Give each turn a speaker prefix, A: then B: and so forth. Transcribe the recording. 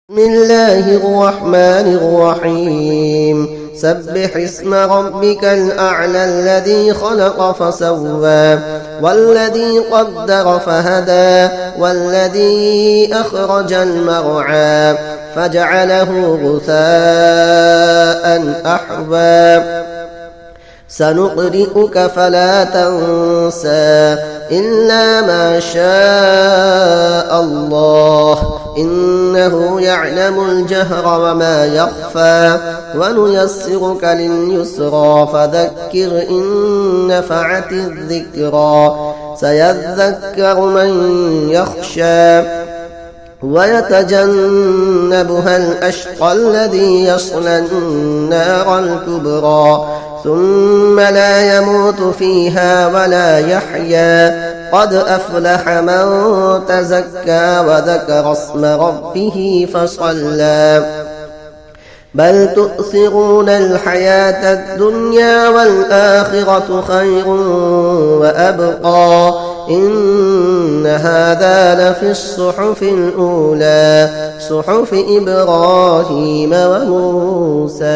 A: بسم الله الرحمن الرحيم سبح اسم ربك الأعلى الذي خلق فسوى والذي قدر فهدى والذي أخرج المرعى فجعله غثاء أحوى سنقرئك فلا تنسى إلا ما شاء الله إنه يعلم الجهر وما يخفى ونيسرك لليسرى فذكر إن نفعت الذكرى سيذكر من يخشى ويتجنبها الأشقى الذي يصلى النار الكبرى ثم لا يموت فيها ولا يحيا قد أفلح من تزكى وذكر اسم ربه فصلى بل تؤثرون الحياة الدنيا والآخرة خير وأبقى إن هذا لفي الصحف الأولى صحف إبراهيم وموسى.